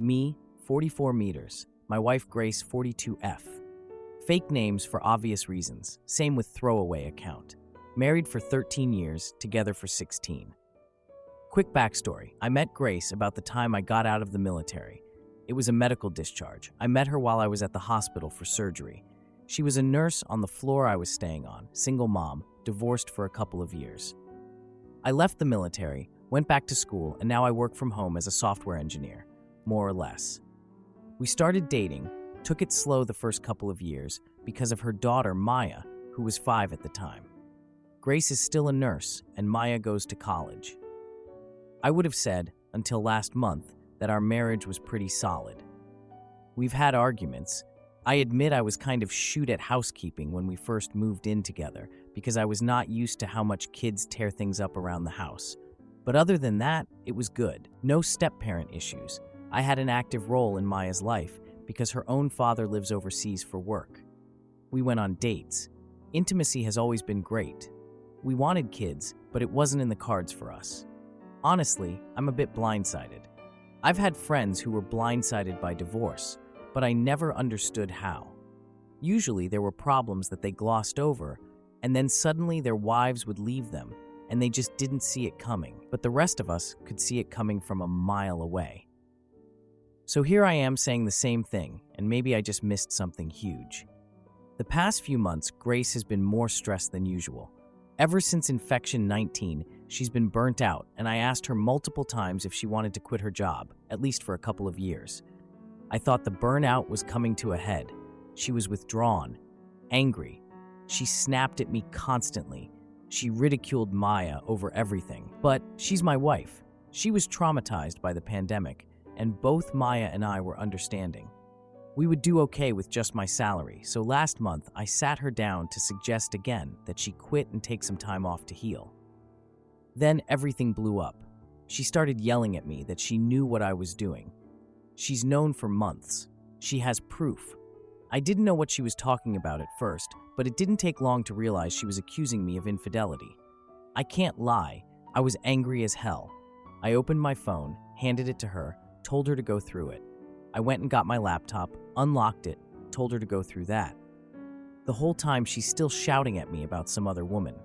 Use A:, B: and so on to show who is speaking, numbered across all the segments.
A: Me, 44 meters. My wife, Grace, 42F. Fake names for obvious reasons. Same with throwaway account. Married for 13 years, together for 16. Quick backstory. I met Grace about the time I got out of the military. It was a medical discharge. I met her while I was at the hospital for surgery. She was a nurse on the floor I was staying on, single mom, divorced for a couple of years. I left the military, went back to school, and now I work from home as a software engineer, more or less. We started dating, took it slow the first couple of years because of her daughter, Maya, who was 5 at the time. Grace is still a nurse, and Maya goes to college. I would have said, until last month, that our marriage was pretty solid. We've had arguments. I admit I was kind of shoot at housekeeping when we first moved in together because I was not used to how much kids tear things up around the house. But other than that, it was good. No step-parent issues. I had an active role in Maya's life because her own father lives overseas for work. We went on dates. Intimacy has always been great. We wanted kids, but it wasn't in the cards for us. Honestly, I'm a bit blindsided. I've had friends who were blindsided by divorce, but I never understood how. Usually there were problems that they glossed over, and then suddenly their wives would leave them, and they just didn't see it coming. But the rest of us could see it coming from a mile away. So here I am saying the same thing, and maybe I just missed something huge. The past few months, Grace has been more stressed than usual. Ever since infection 19, she's been burnt out, and I asked her multiple times if she wanted to quit her job, at least for a couple of years. I thought the burnout was coming to a head. She was withdrawn, angry. She snapped at me constantly. She ridiculed Maya over everything. But she's my wife. She was traumatized by the pandemic, and both Maya and I were understanding. We would do okay with just my salary, so last month I sat her down to suggest again that she quit and take some time off to heal. Then everything blew up. She started yelling at me that she knew what I was doing. She's known for months. She has proof. I didn't know what she was talking about at first, but it didn't take long to realize she was accusing me of infidelity. I can't lie, I was angry as hell. I opened my phone, handed it to her, told her to go through it. I went and got my laptop, unlocked it, told her to go through that. The whole time she's still shouting at me about some other woman.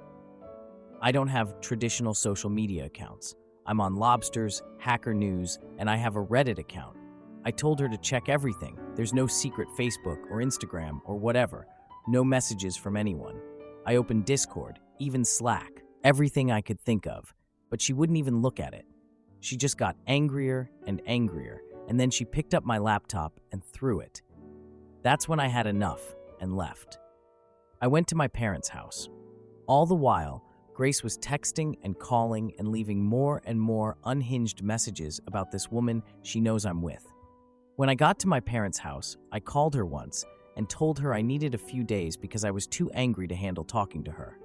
A: I don't have traditional social media accounts. I'm on Lobsters, Hacker News, and I have a Reddit account. I told her to check everything. There's no secret Facebook or Instagram or whatever. No messages from anyone. I opened Discord, even Slack, everything I could think of. But she wouldn't even look at it. She just got angrier and angrier, and then she picked up my laptop and threw it. That's when I had enough and left. I went to my parents' house. All the while, Grace was texting and calling and leaving more and more unhinged messages about this woman she knows I'm with. When I got to my parents' house, I called her once and told her I needed a few days because I was too angry to handle talking to her.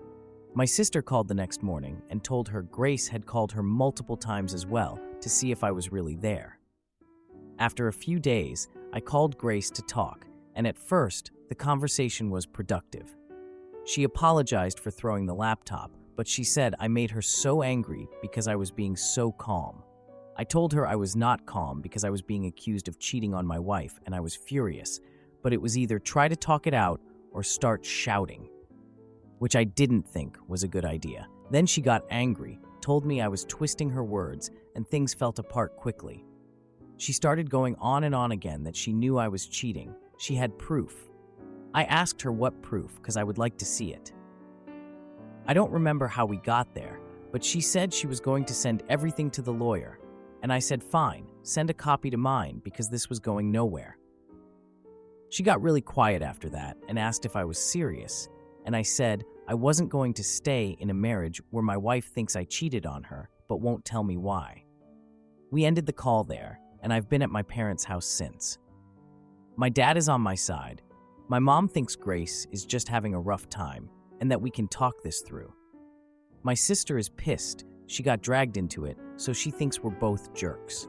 A: My sister called the next morning and told her Grace had called her multiple times as well to see if I was really there. After a few days, I called Grace to talk, and at first, the conversation was productive. She apologized for throwing the laptop, but she said I made her so angry because I was being so calm. I told her I was not calm because I was being accused of cheating on my wife, and I was furious, but it was either try to talk it out or start shouting, which I didn't think was a good idea. Then she got angry, told me I was twisting her words, and things fell apart quickly. She started going on and on again that she knew I was cheating. She had proof. I asked her what proof because I would like to see it. I don't remember how we got there, but she said she was going to send everything to the lawyer, and I said fine, send a copy to mine because this was going nowhere. She got really quiet after that and asked if I was serious, and I said I wasn't going to stay in a marriage where my wife thinks I cheated on her but won't tell me why. We ended the call there, and I've been at my parents' house since. My dad is on my side. My mom thinks Grace is just having a rough time and that we can talk this through. My sister is pissed. She got dragged into it, so she thinks we're both jerks.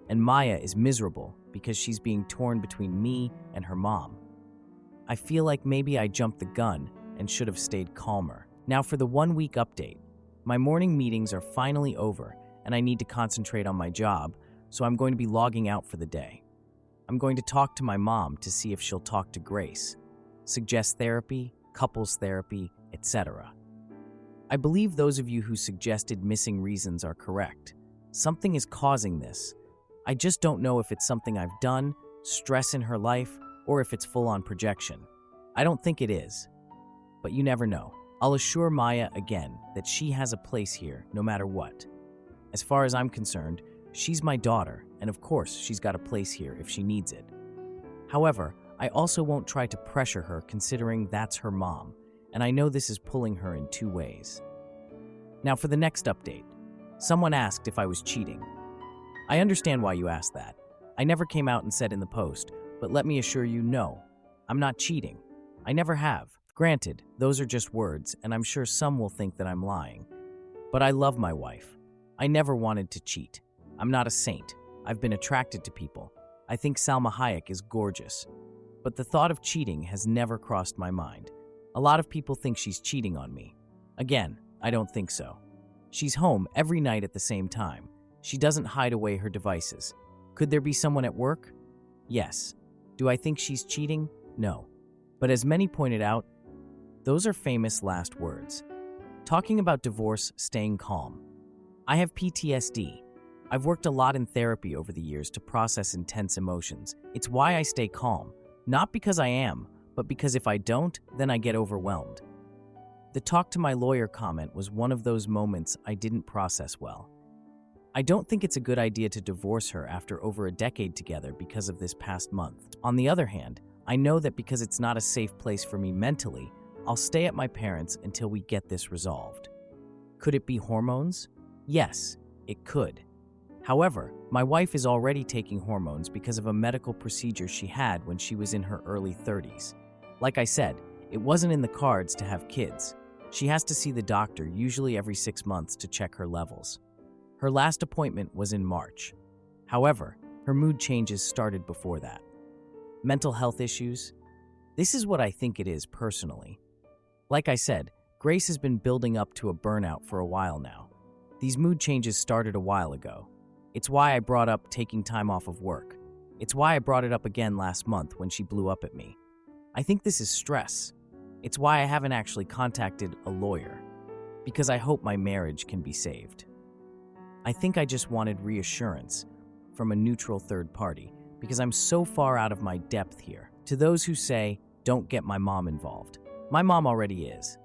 A: And Maya is miserable because she's being torn between me and her mom. I feel like maybe I jumped the gun and should have stayed calmer. Now for the 1 week update. My morning meetings are finally over and I need to concentrate on my job, so I'm going to be logging out for the day. I'm going to talk to my mom to see if she'll talk to Grace, suggest therapy, couples therapy, etc. I believe those of you who suggested missing reasons are correct. Something is causing this. I just don't know if it's something I've done, stress in her life, or if it's full-on projection. I don't think it is, but you never know. I'll assure Maya again that she has a place here no matter what. As far as I'm concerned, she's my daughter, and of course she's got a place here if she needs it. However, I also won't try to pressure her considering that's her mom, and I know this is pulling her in two ways. Now for the next update. Someone asked if I was cheating. I understand why you asked that. I never came out and said in the post, but let me assure you, no, I'm not cheating. I never have. Granted, those are just words, and I'm sure some will think that I'm lying. But I love my wife. I never wanted to cheat. I'm not a saint. I've been attracted to people. I think Salma Hayek is gorgeous. But the thought of cheating has never crossed my mind. A lot of people think she's cheating on me. Again, I don't think so. She's home every night at the same time. She doesn't hide away her devices. Could there be someone at work? Yes. Do I think she's cheating? No. But as many pointed out, those are famous last words. Talking about divorce, staying calm. I have PTSD. I've worked a lot in therapy over the years to process intense emotions. It's why I stay calm. Not because I am, but because if I don't, then I get overwhelmed. The talk to my lawyer comment was one of those moments I didn't process well. I don't think it's a good idea to divorce her after over a decade together because of this past month. On the other hand, I know that because it's not a safe place for me mentally, I'll stay at my parents' until we get this resolved. Could it be hormones? Yes, it could. However, my wife is already taking hormones because of a medical procedure she had when she was in her early 30s. Like I said, it wasn't in the cards to have kids. She has to see the doctor usually every 6 months to check her levels. Her last appointment was in March. However, her mood changes started before that. Mental health issues? This is what I think it is personally. Like I said, Grace has been building up to a burnout for a while now. These mood changes started a while ago. It's why I brought up taking time off of work. It's why I brought it up again last month when she blew up at me. I think this is stress. It's why I haven't actually contacted a lawyer, because I hope my marriage can be saved. I think I just wanted reassurance from a neutral third party, because I'm so far out of my depth here. To those who say, don't get my mom involved. My mom already is.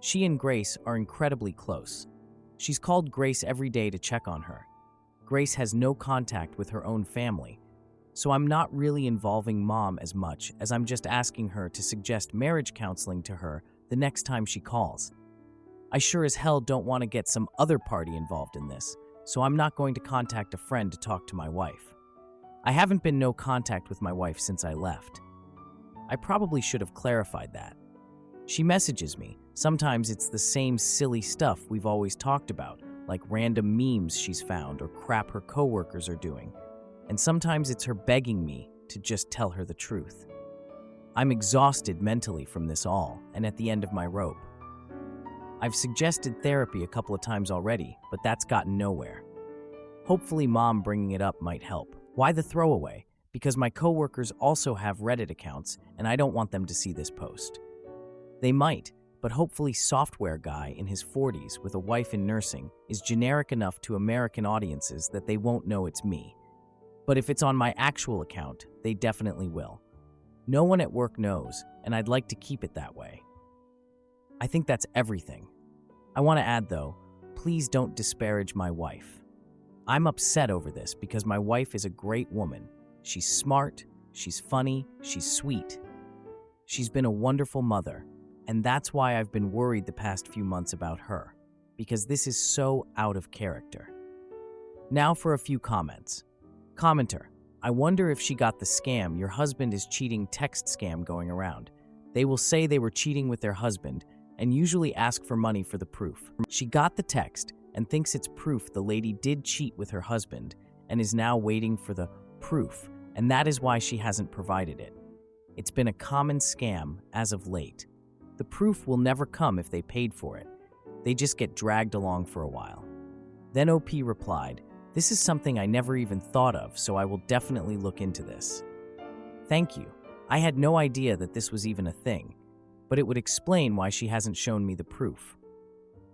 A: She and Grace are incredibly close. She's called Grace every day to check on her. Grace has no contact with her own family, so I'm not really involving mom as much as I'm just asking her to suggest marriage counseling to her the next time she calls. I sure as hell don't want to get some other party involved in this, so I'm not going to contact a friend to talk to my wife. I haven't been no contact with my wife since I left. I probably should have clarified that. She messages me. Sometimes it's the same silly stuff we've always talked about, like random memes she's found or crap her coworkers are doing. And sometimes it's her begging me to just tell her the truth. I'm exhausted mentally from this all and at the end of my rope. I've suggested therapy a couple of times already, but that's gotten nowhere. Hopefully mom bringing it up might help. Why the throwaway? Because my coworkers also have Reddit accounts and I don't want them to see this post. They might, but hopefully software guy in his 40s with a wife in nursing is generic enough to American audiences that they won't know it's me. But if it's on my actual account, they definitely will. No one at work knows, and I'd like to keep it that way. I think that's everything. I want to add though, please don't disparage my wife. I'm upset over this because my wife is a great woman. She's smart, she's funny, she's sweet. She's been a wonderful mother, and that's why I've been worried the past few months about her, because this is so out of character. Now for a few comments. Commenter, I wonder if she got the scam your husband is cheating text scam going around. They will say they were cheating with their husband and usually ask for money for the proof. She got the text and thinks it's proof the lady did cheat with her husband and is now waiting for the proof, and that is why she hasn't provided it. It's been a common scam as of late. The proof will never come if they paid for it. They just get dragged along for a while. Then OP replied, "This is something I never even thought of, so I will definitely look into this." Thank you. I had no idea that this was even a thing, but it would explain why she hasn't shown me the proof.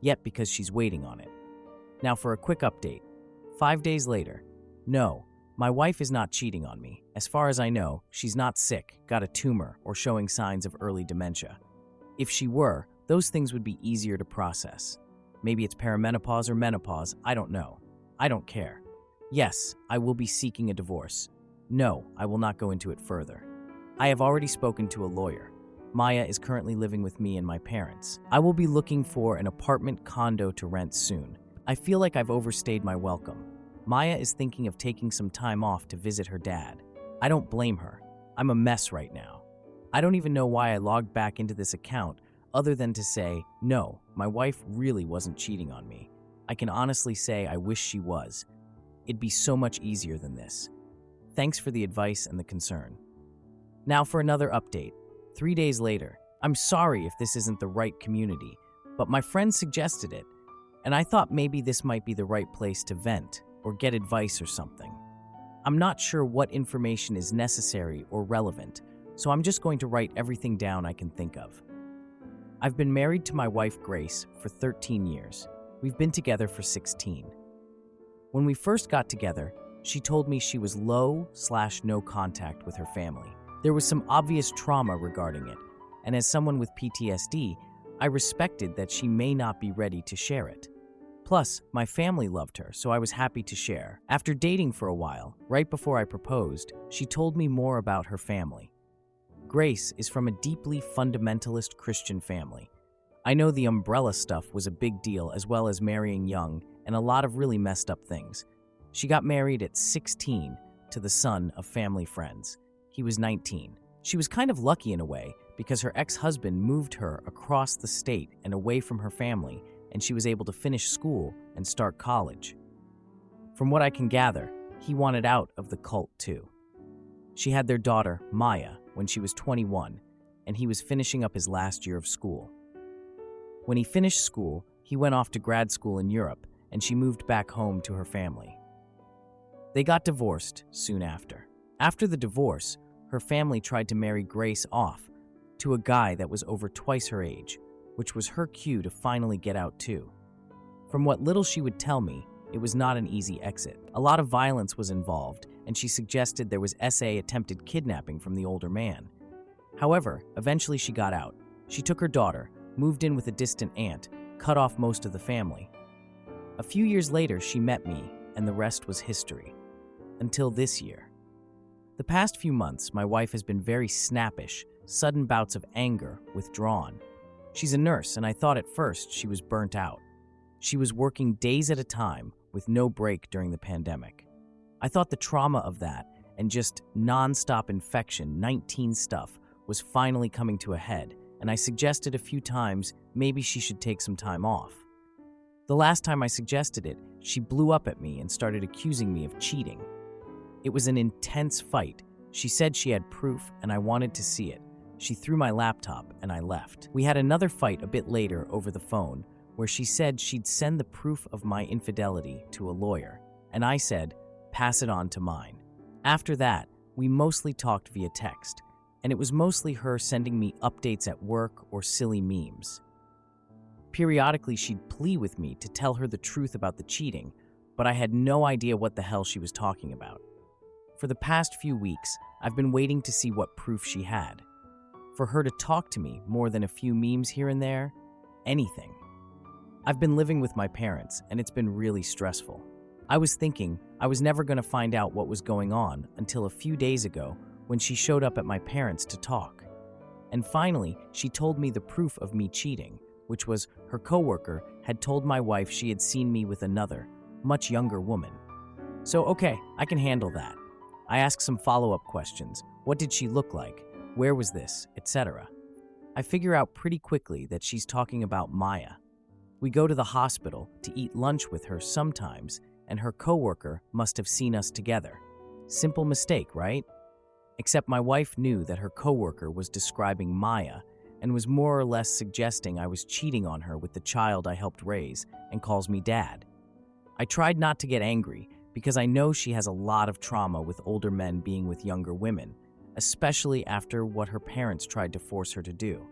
A: Yet because she's waiting on it. Now for a quick update. 5 days later. No, my wife is not cheating on me. As far as I know, she's not sick, got a tumor, or showing signs of early dementia. If she were, those things would be easier to process. Maybe it's perimenopause or menopause, I don't know. I don't care. Yes, I will be seeking a divorce. No, I will not go into it further. I have already spoken to a lawyer. Maya is currently living with me and my parents. I will be looking for an apartment condo to rent soon. I feel like I've overstayed my welcome. Maya is thinking of taking some time off to visit her dad. I don't blame her. I'm a mess right now. I don't even know why I logged back into this account other than to say, no, my wife really wasn't cheating on me. I can honestly say I wish she was. It'd be so much easier than this. Thanks for the advice and the concern. Now for another update. 3 days later. I'm sorry if this isn't the right community, but my friend suggested it, and I thought maybe this might be the right place to vent or get advice or something. I'm not sure what information is necessary or relevant, so I'm just going to write everything down I can think of. I've been married to my wife Grace for 13 years. We've been together for 16. When we first got together, she told me she was low/no contact with her family. There was some obvious trauma regarding it, and as someone with PTSD, I respected that she may not be ready to share it. Plus, my family loved her, so I was happy to share. After dating for a while, right before I proposed, she told me more about her family. Grace is from a deeply fundamentalist Christian family. I know the umbrella stuff was a big deal, as well as marrying young and a lot of really messed up things. She got married at 16 to the son of family friends. He was 19. She was kind of lucky in a way because her ex-husband moved her across the state and away from her family, and she was able to finish school and start college. From what I can gather, he wanted out of the cult too. She had their daughter, Maya, when she was 21, and he was finishing up his last year of school. When he finished school, he went off to grad school in Europe, and she moved back home to her family. They got divorced soon after. After the divorce, her family tried to marry Grace off to a guy that was over twice her age, which was her cue to finally get out too. From what little she would tell me, it was not an easy exit. A lot of violence was involved, and she suggested there was attempted kidnapping from the older man. However, eventually she got out. She took her daughter, moved in with a distant aunt, cut off most of the family. A few years later, she met me, and the rest was history. Until this year. The past few months, my wife has been very snappish, sudden bouts of anger, withdrawn. She's a nurse, and I thought at first she was burnt out. She was working days at a time with no break during the pandemic. I thought the trauma of that and just non-stop infection, 19 stuff, was finally coming to a head, and I suggested a few times maybe she should take some time off. The last time I suggested it, she blew up at me and started accusing me of cheating. It was an intense fight. She said she had proof, and I wanted to see it. She threw my laptop, and I left. We had another fight a bit later over the phone, where she said she'd send the proof of my infidelity to a lawyer, and I said, pass it on to mine. After that, we mostly talked via text, and it was mostly her sending me updates at work or silly memes. Periodically, she'd plea with me to tell her the truth about the cheating, but I had no idea what the hell she was talking about. For the past few weeks, I've been waiting to see what proof she had. For her to talk to me more than a few memes here and there, anything. I've been living with my parents, and it's been really stressful. I was thinking I was never going to find out what was going on until a few days ago when she showed up at my parents' to talk. And finally, she told me the proof of me cheating, which was her coworker had told my wife she had seen me with another, much younger woman. So okay, I can handle that. I asked some follow-up questions. What did she look like? Where was this? Etc. I figure out pretty quickly that she's talking about Maya. We go to the hospital to eat lunch with her sometimes, and her coworker must have seen us together. Simple mistake, right? Except my wife knew that her coworker was describing Maya and was more or less suggesting I was cheating on her with the child I helped raise and calls me dad. I tried not to get angry because I know she has a lot of trauma with older men being with younger women, especially after what her parents tried to force her to do.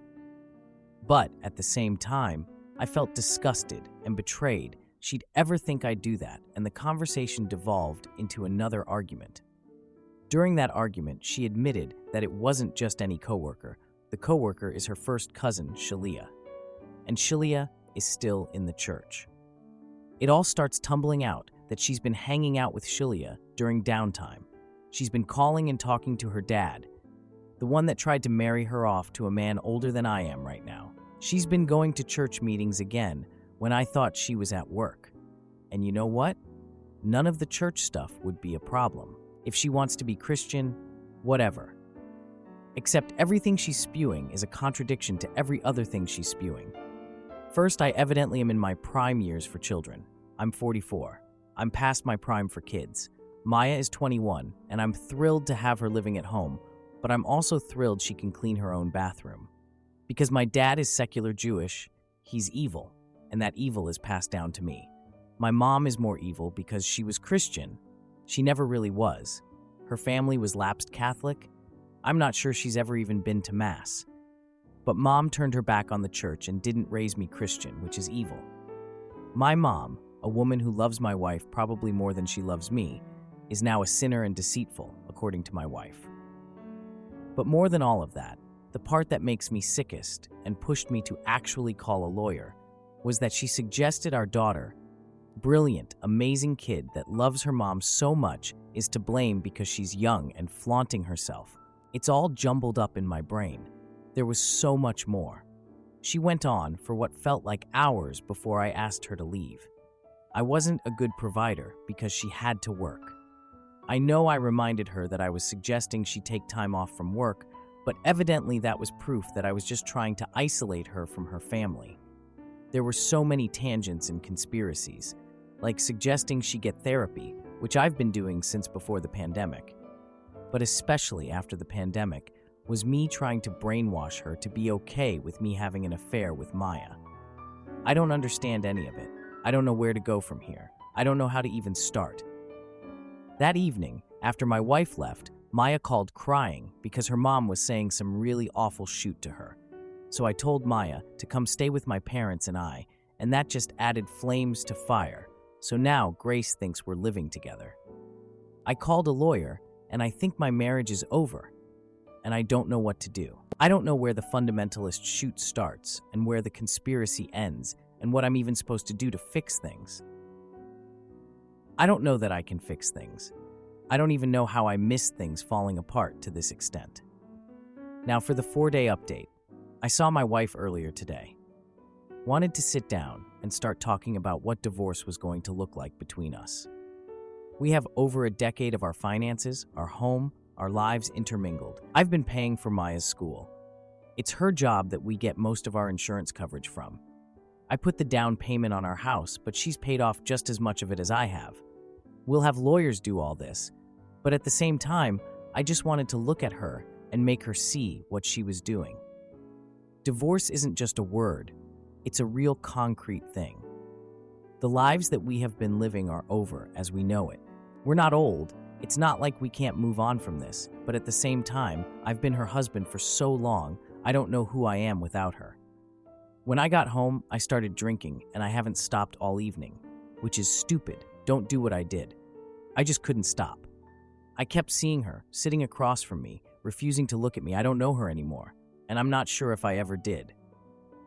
A: But at the same time, I felt disgusted and betrayed she'd ever think I'd do that, and the conversation devolved into another argument. During that argument, she admitted that it wasn't just any coworker. The coworker is her first cousin, Shalia. And Shalia is still in the church. It all starts tumbling out that she's been hanging out with Shalia during downtime. She's been calling and talking to her dad, the one that tried to marry her off to a man older than I am right now. She's been going to church meetings again when I thought she was at work. And you know what? None of the church stuff would be a problem. If she wants to be Christian, whatever. Except everything she's spewing is a contradiction to every other thing she's spewing. First, I evidently am in my prime years for children. I'm 44. I'm past my prime for kids. Maya is 21, and I'm thrilled to have her living at home, but I'm also thrilled she can clean her own bathroom. Because my dad is secular Jewish, he's evil, and that evil is passed down to me. My mom is more evil because she was Christian. She never really was. Her family was lapsed Catholic. I'm not sure she's ever even been to Mass. But Mom turned her back on the church and didn't raise me Christian, which is evil. My mom, a woman who loves my wife probably more than she loves me, is now a sinner and deceitful, according to my wife. But more than all of that, the part that makes me sickest and pushed me to actually call a lawyer was that she suggested our daughter, brilliant, amazing kid that loves her mom so much, is to blame because she's young and flaunting herself. It's all jumbled up in my brain. There was so much more. She went on for what felt like hours before I asked her to leave. I wasn't a good provider because she had to work. I know I reminded her that I was suggesting she take time off from work, but evidently that was proof that I was just trying to isolate her from her family. There were so many tangents and conspiracies, like suggesting she get therapy, which I've been doing since before the pandemic. But especially after the pandemic, was me trying to brainwash her to be okay with me having an affair with Maya. I don't understand any of it. I don't know where to go from here. I don't know how to even start. That evening, after my wife left, Maya called crying because her mom was saying some really awful shit to her. So I told Maya to come stay with my parents and that just added flames to fire. So now Grace thinks we're living together. I called a lawyer, and I think my marriage is over. And I don't know what to do. I don't know where the fundamentalist shoot starts and where the conspiracy ends and what I'm even supposed to do to fix things. I don't know that I can fix things. I don't even know how I missed things falling apart to this extent. Now for the 4-day update. I saw my wife earlier today. Wanted to sit down and start talking about what divorce was going to look like between us. We have over a decade of our finances, our home, our lives intermingled. I've been paying for Maya's school. It's her job that we get most of our insurance coverage from. I put the down payment on our house, but she's paid off just as much of it as I have. We'll have lawyers do all this, but at the same time, I just wanted to look at her and make her see what she was doing. Divorce isn't just a word, it's a real concrete thing. The lives that we have been living are over as we know it. We're not old. It's not like we can't move on from this, but at the same time, I've been her husband for so long, I don't know who I am without her. When I got home, I started drinking, and I haven't stopped all evening, which is stupid. Don't do what I did. I just couldn't stop. I kept seeing her, sitting across from me, refusing to look at me. I don't know her anymore, and I'm not sure if I ever did.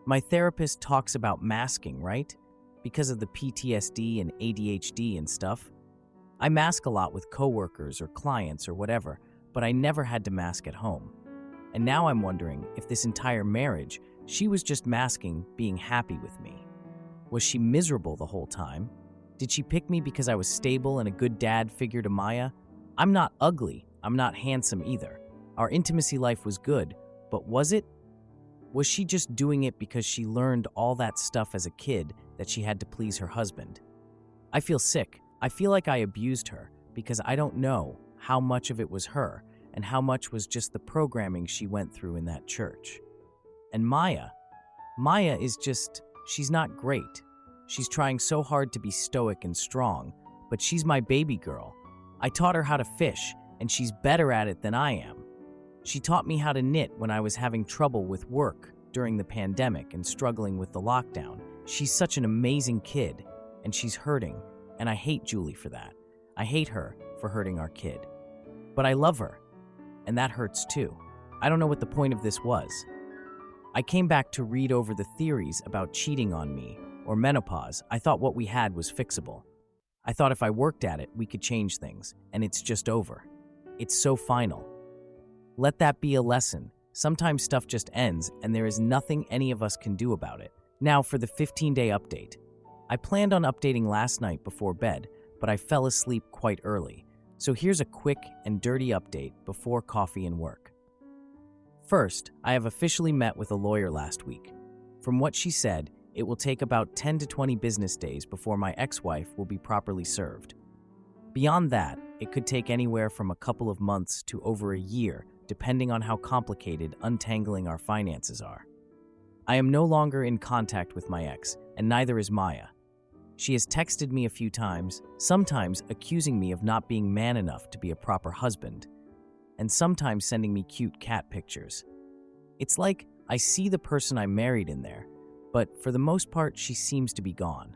A: My therapist talks about masking, right? Because of the PTSD and ADHD and stuff. I mask a lot with coworkers or clients or whatever, but I never had to mask at home. And now I'm wondering if this entire marriage, she was just masking being happy with me. Was she miserable the whole time? Did she pick me because I was stable and a good dad figure to Maya? I'm not ugly. I'm not handsome either. Our intimacy life was good, but was it? Was she just doing it because she learned all that stuff as a kid that she had to please her husband? I feel sick. I feel like I abused her because I don't know how much of it was her and how much was just the programming she went through in that church. And Maya is just, she's not great. She's trying so hard to be stoic and strong, but she's my baby girl. I taught her how to fish, and she's better at it than I am. She taught me how to knit when I was having trouble with work during the pandemic and struggling with the lockdown. She's such an amazing kid, and she's hurting, and I hate Julie for that. I hate her for hurting our kid. But I love her, and that hurts too. I don't know what the point of this was. I came back to read over the theories about cheating on me or menopause. I thought what we had was fixable. I thought if I worked at it, we could change things, and it's just over. It's so final. Let that be a lesson. Sometimes stuff just ends, and there is nothing any of us can do about it. Now for the 15-day update. I planned on updating last night before bed, but I fell asleep quite early. So here's a quick and dirty update before coffee and work. First, I have officially met with a lawyer last week. From what she said, it will take about 10 to 20 business days before my ex-wife will be properly served. Beyond that, it could take anywhere from a couple of months to over a year, depending on how complicated untangling our finances are. I am no longer in contact with my ex, and neither is Maya. She has texted me a few times, sometimes accusing me of not being man enough to be a proper husband, and sometimes sending me cute cat pictures. It's like I see the person I married in there, but for the most part, she seems to be gone.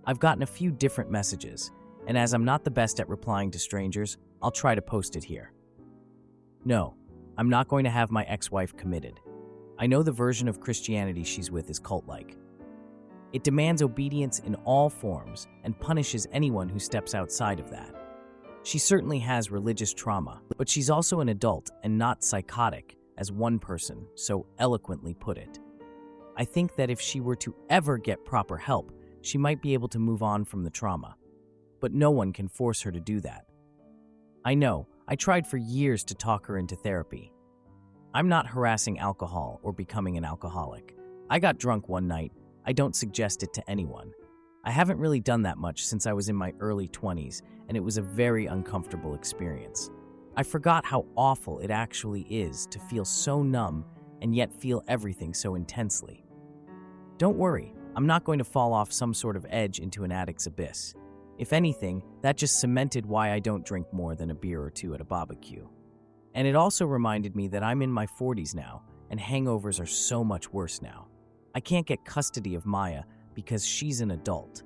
A: I've gotten a few different messages, and as I'm not the best at replying to strangers, I'll try to post it here. No, I'm not going to have my ex-wife committed. I know the version of Christianity she's with is cult-like. It demands obedience in all forms and punishes anyone who steps outside of that. She certainly has religious trauma, but she's also an adult and not psychotic, as one person so eloquently put it. I think that if she were to ever get proper help, she might be able to move on from the trauma. But no one can force her to do that. I know, I tried for years to talk her into therapy. I'm not harassing alcohol or becoming an alcoholic. I got drunk one night. I don't suggest it to anyone. I haven't really done that much since I was in my early 20s, and it was a very uncomfortable experience. I forgot how awful it actually is to feel so numb and yet feel everything so intensely. Don't worry, I'm not going to fall off some sort of edge into an addict's abyss. If anything, that just cemented why I don't drink more than a beer or two at a barbecue. And it also reminded me that I'm in my 40s now, and hangovers are so much worse now. I can't get custody of Maya because she's an adult.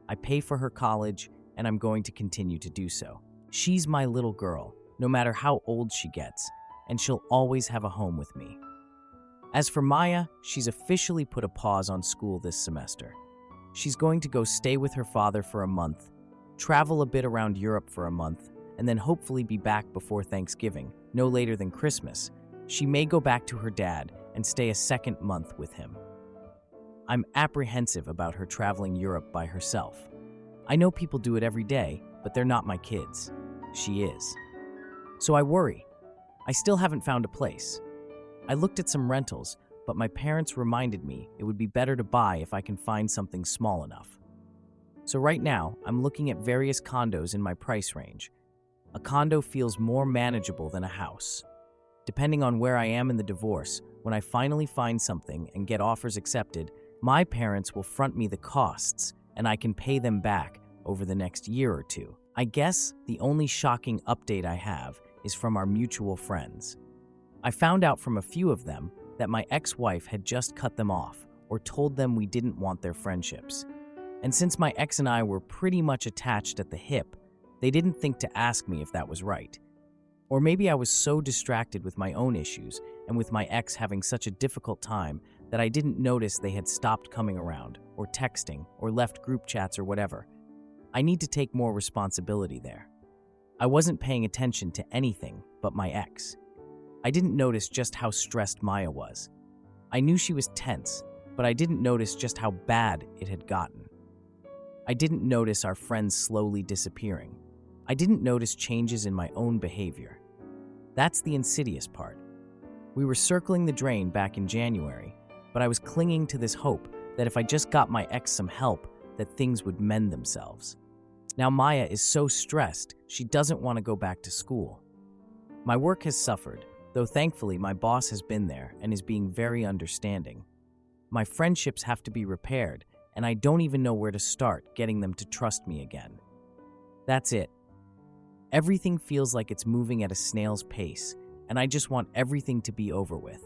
A: I pay for her college, and I'm going to continue to do so. She's my little girl, no matter how old she gets, and she'll always have a home with me. As for Maya, she's officially put a pause on school this semester. She's going to go stay with her father for a month, travel a bit around Europe for a month, and then hopefully be back before Thanksgiving, no later than Christmas. She may go back to her dad and stay a second month with him. I'm apprehensive about her traveling Europe by herself. I know people do it every day, but they're not my kids. She is. So I worry. I still haven't found a place. I looked at some rentals, but my parents reminded me it would be better to buy if I can find something small enough. So right now, I'm looking at various condos in my price range. A condo feels more manageable than a house. Depending on where I am in the divorce, when I finally find something and get offers accepted, my parents will front me the costs, and I can pay them back over the next year or two. I guess the only shocking update I have is from our mutual friends. I found out from a few of them that my ex-wife had just cut them off or told them we didn't want their friendships. And since my ex and I were pretty much attached at the hip, they didn't think to ask me if that was right. Or maybe I was so distracted with my own issues and with my ex having such a difficult time that I didn't notice they had stopped coming around, or texting, or left group chats or whatever. I need to take more responsibility there. I wasn't paying attention to anything but my ex. I didn't notice just how stressed Maya was. I knew she was tense, but I didn't notice just how bad it had gotten. I didn't notice our friends slowly disappearing. I didn't notice changes in my own behavior. That's the insidious part. We were circling the drain back in January, but I was clinging to this hope that if I just got my ex some help, that things would mend themselves. Now Maya is so stressed, she doesn't want to go back to school. My work has suffered, though thankfully my boss has been there and is being very understanding. My friendships have to be repaired, and I don't even know where to start getting them to trust me again. That's it. Everything feels like it's moving at a snail's pace, and I just want everything to be over with.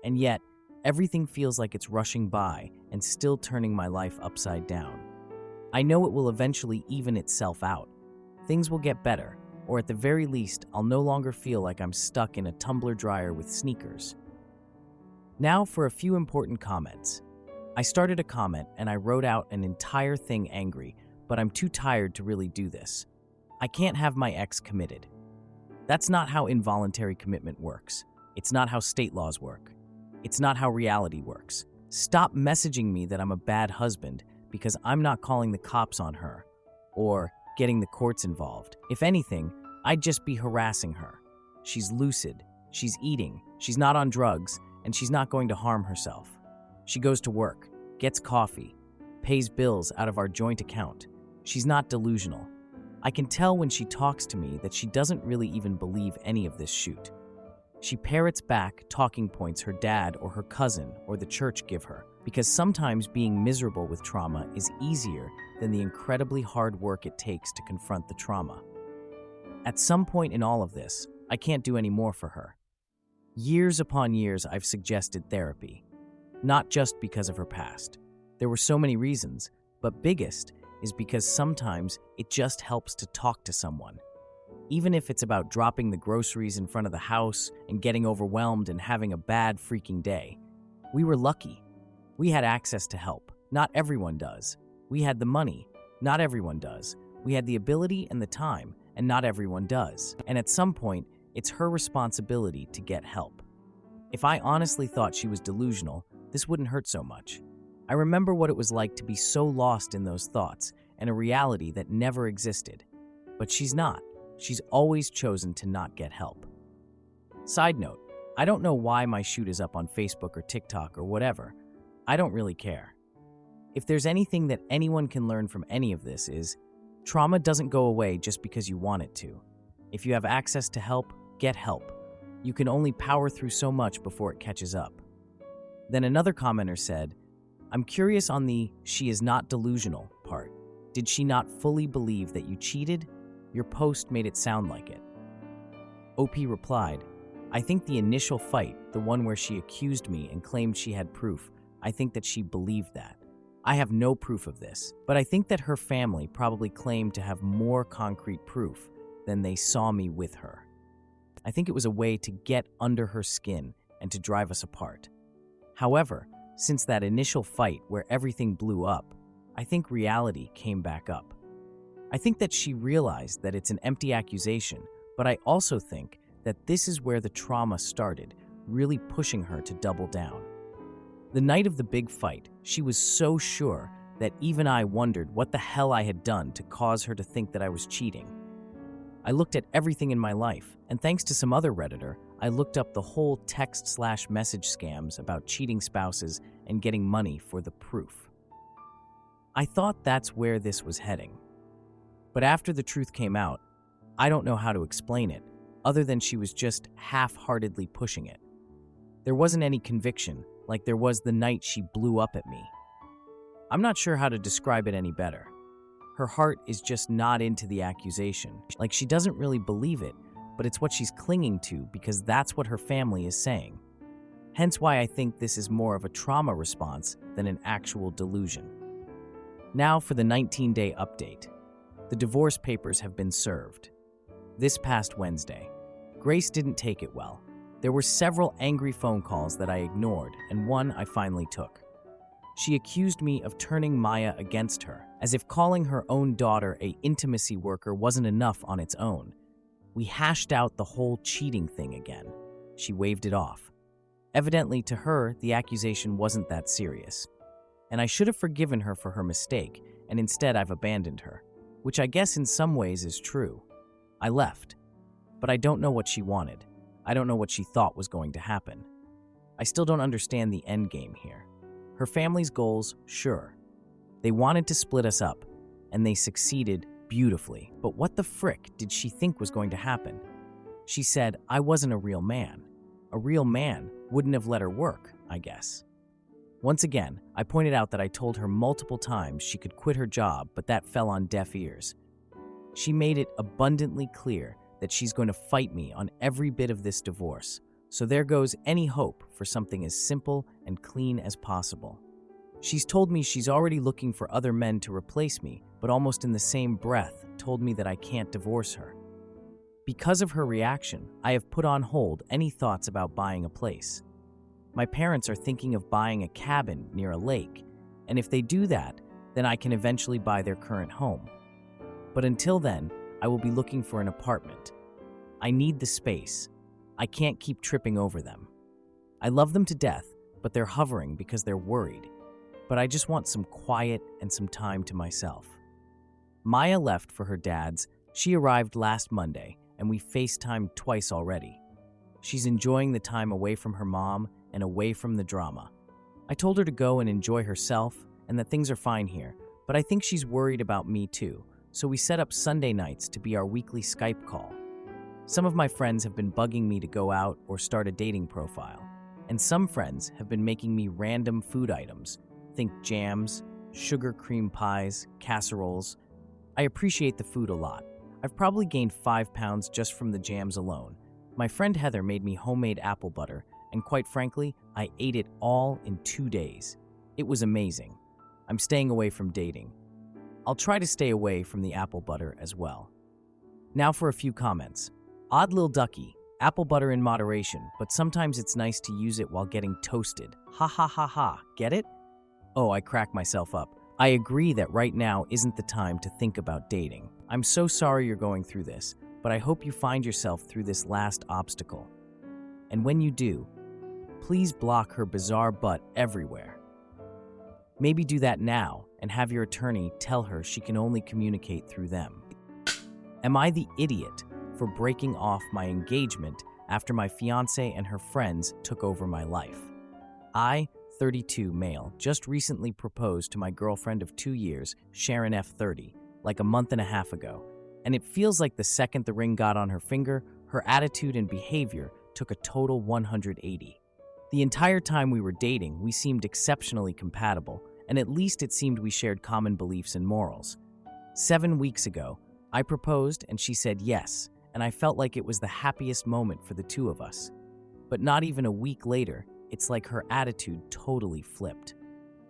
A: And yet, everything feels like it's rushing by and still turning my life upside down. I know it will eventually even itself out. Things will get better, or at the very least, I'll no longer feel like I'm stuck in a tumbler dryer with sneakers. Now for a few important comments. I started a comment and I wrote out an entire thing angry, but I'm too tired to really do this. I can't have my ex committed. That's not how involuntary commitment works. It's not how state laws work. It's not how reality works. Stop messaging me that I'm a bad husband because I'm not calling the cops on her or getting the courts involved. If anything, I'd just be harassing her. She's lucid, she's eating, she's not on drugs, and she's not going to harm herself. She goes to work, gets coffee, pays bills out of our joint account. She's not delusional. I can tell when she talks to me that she doesn't really even believe any of this shoot. She parrots back talking points her dad or her cousin or the church give her, because sometimes being miserable with trauma is easier than the incredibly hard work it takes to confront the trauma. At some point in all of this, I can't do any more for her. Years upon years, I've suggested therapy, not just because of her past. There were so many reasons, but biggest is because sometimes it just helps to talk to someone. Even if it's about dropping the groceries in front of the house and getting overwhelmed and having a bad freaking day. We were lucky. We had access to help. Not everyone does. We had the money. Not everyone does. We had the ability and the time, and not everyone does. And at some point, it's her responsibility to get help. If I honestly thought she was delusional, this wouldn't hurt so much. I remember what it was like to be so lost in those thoughts and a reality that never existed. But she's not. She's always chosen to not get help. Side note, I don't know why my shoot is up on Facebook or TikTok or whatever. I don't really care. If there's anything that anyone can learn from any of this is, trauma doesn't go away just because you want it to. If you have access to help, get help. You can only power through so much before it catches up. Then another commenter said, I'm curious on the "she is not delusional" part. Did she not fully believe that you cheated? Your post made it sound like it. OP replied, I think the initial fight, the one where she accused me and claimed she had proof, I think that she believed that. I have no proof of this, but I think that her family probably claimed to have more concrete proof than they saw me with her. I think it was a way to get under her skin and to drive us apart. However, since that initial fight where everything blew up, I think reality came back up. I think that she realized that it's an empty accusation, but I also think that this is where the trauma started, really pushing her to double down. The night of the big fight, she was so sure that even I wondered what the hell I had done to cause her to think that I was cheating. I looked at everything in my life, and thanks to some other Redditor, I looked up the whole text/message scams about cheating spouses and getting money for the proof. I thought that's where this was heading. But after the truth came out, I don't know how to explain it, other than she was just half-heartedly pushing it. There wasn't any conviction, like there was the night she blew up at me. I'm not sure how to describe it any better. Her heart is just not into the accusation. Like she doesn't really believe it, but it's what she's clinging to because that's what her family is saying. Hence why I think this is more of a trauma response than an actual delusion. Now for the 19-day update. The divorce papers have been served. This past Wednesday, Grace didn't take it well. There were several angry phone calls that I ignored, and one I finally took. She accused me of turning Maya against her, as if calling her own daughter an intimacy worker wasn't enough on its own. We hashed out the whole cheating thing again. She waved it off. Evidently, to her, the accusation wasn't that serious. And I should have forgiven her for her mistake, and instead I've abandoned her, which I guess in some ways is true. I left, but I don't know what she wanted. I don't know what she thought was going to happen. I still don't understand the end game here. Her family's goals, sure. They wanted to split us up, and they succeeded beautifully. But what the frick did she think was going to happen? She said I wasn't a real man. A real man wouldn't have let her work, I guess. Once again, I pointed out that I told her multiple times she could quit her job, but that fell on deaf ears. She made it abundantly clear that she's going to fight me on every bit of this divorce, so there goes any hope for something as simple and clean as possible. She's told me she's already looking for other men to replace me, but almost in the same breath told me that I can't divorce her. Because of her reaction, I have put on hold any thoughts about buying a place. My parents are thinking of buying a cabin near a lake, and if they do that, then I can eventually buy their current home. But until then, I will be looking for an apartment. I need the space. I can't keep tripping over them. I love them to death, but they're hovering because they're worried. But I just want some quiet and some time to myself. Maya left for her dad's. She arrived last Monday, and we FaceTimed twice already. She's enjoying the time away from her mom and away from the drama. I told her to go and enjoy herself and that things are fine here, but I think she's worried about me too, so we set up Sunday nights to be our weekly Skype call. Some of my friends have been bugging me to go out or start a dating profile, and some friends have been making me random food items. Think jams, sugar cream pies, casseroles. I appreciate the food a lot. I've probably gained 5 pounds just from the jams alone. My friend Heather made me homemade apple butter, and quite frankly, I ate it all in 2 days. It was amazing. I'm staying away from dating. I'll try to stay away from the apple butter as well. Now for a few comments. Odd Lil Ducky, apple butter in moderation, but sometimes it's nice to use it while getting toasted. Ha ha ha ha, get it? Oh, I crack myself up. I agree that right now isn't the time to think about dating. I'm so sorry you're going through this, but I hope you find yourself through this last obstacle. And when you do, please block her bizarre butt everywhere. Maybe do that now and have your attorney tell her she can only communicate through them. Am I the idiot for breaking off my engagement after my fiancé and her friends took over my life? I, 32 male, just recently proposed to my girlfriend of 2 years, Sharon F. 30, like a month and a half ago, and it feels like the second the ring got on her finger, her attitude and behavior took a total 180. The entire time we were dating, we seemed exceptionally compatible, and at least it seemed we shared common beliefs and morals. 7 weeks ago, I proposed and she said yes, and I felt like it was the happiest moment for the two of us. But not even a week later, it's like her attitude totally flipped.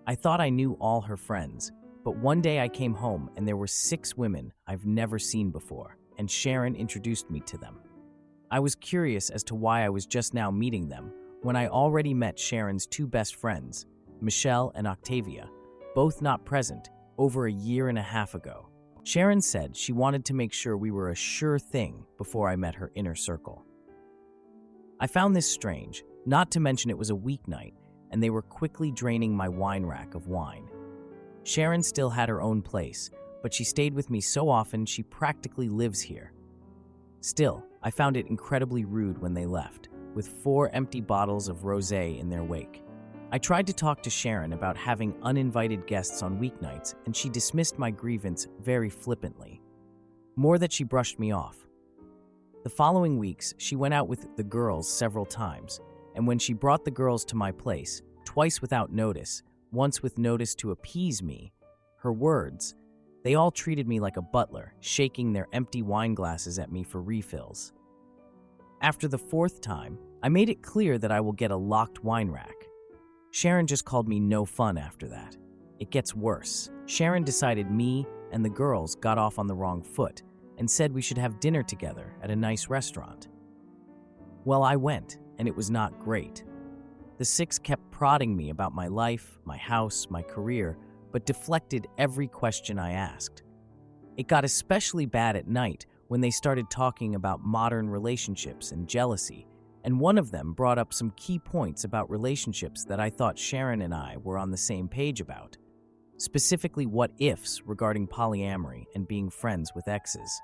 A: I thought I knew all her friends, but one day I came home and there were 6 women I've never seen before, and Sharon introduced me to them. I was curious as to why I was just now meeting them when I already met Sharon's 2 best friends, Michelle and Octavia, both not present, over a year and a half ago. Sharon said she wanted to make sure we were a sure thing before I met her inner circle. I found this strange, not to mention it was a weeknight, and they were quickly draining my wine rack of wine. Sharon still had her own place, but she stayed with me so often she practically lives here. Still, I found it incredibly rude when they left, with 4 empty bottles of rosé in their wake. I tried to talk to Sharon about having uninvited guests on weeknights, and she dismissed my grievance very flippantly. More that she brushed me off. The following weeks, she went out with the girls several times, and when she brought the girls to my place, twice without notice, once with notice to appease me, her words, they all treated me like a butler, shaking their empty wine glasses at me for refills. After the 4th time, I made it clear that I will get a locked wine rack. Sharon just called me no fun after that. It gets worse. Sharon decided me and the girls got off on the wrong foot and said we should have dinner together at a nice restaurant. Well, I went, and it was not great. The 6 kept prodding me about my life, my house, my career, but deflected every question I asked. It got especially bad at night when they started talking about modern relationships and jealousy, and one of them brought up some key points about relationships that I thought Sharon and I were on the same page about, specifically what-ifs regarding polyamory and being friends with exes.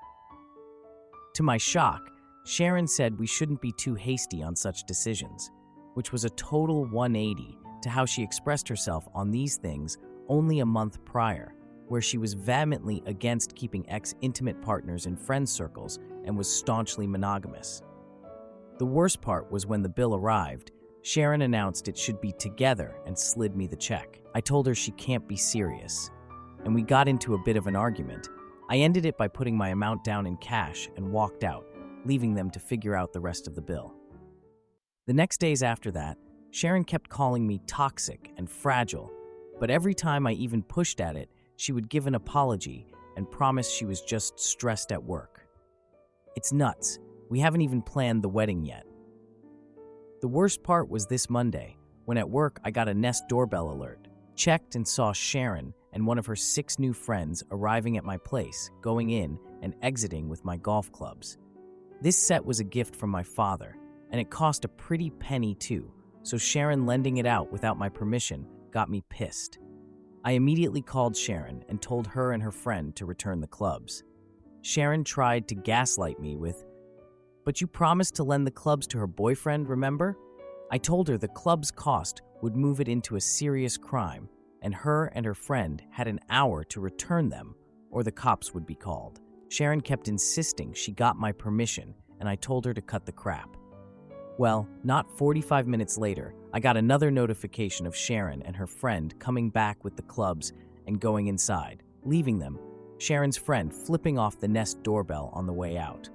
A: To my shock, Sharon said we shouldn't be too hasty on such decisions, which was a total 180 to how she expressed herself on these things only a month prior, where she was vehemently against keeping ex-intimate partners in friend circles and was staunchly monogamous. The worst part was when the bill arrived, Sharon announced it should be together and slid me the check. I told her she can't be serious, and we got into a bit of an argument. I ended it by putting my amount down in cash and walked out, leaving them to figure out the rest of the bill. The next days after that, Sharon kept calling me toxic and fragile, but every time I even pushed at it, she would give an apology and promise she was just stressed at work. It's nuts. We haven't even planned the wedding yet. The worst part was this Monday, when at work I got a Nest doorbell alert, checked and saw Sharon and one of her 6 new friends arriving at my place, going in and exiting with my golf clubs. This set was a gift from my father, and it cost a pretty penny too, so Sharon lending it out without my permission got me pissed. I immediately called Sharon and told her and her friend to return the clubs. Sharon tried to gaslight me with, "But you promised to lend the clubs to her boyfriend, remember?" I told her the club's cost would move it into a serious crime, and her friend had an hour to return them, or the cops would be called. Sharon kept insisting she got my permission, and I told her to cut the crap. Well, not 45 minutes later, I got another notification of Sharon and her friend coming back with the clubs and going inside, leaving them, Sharon's friend flipping off the Nest doorbell on the way out.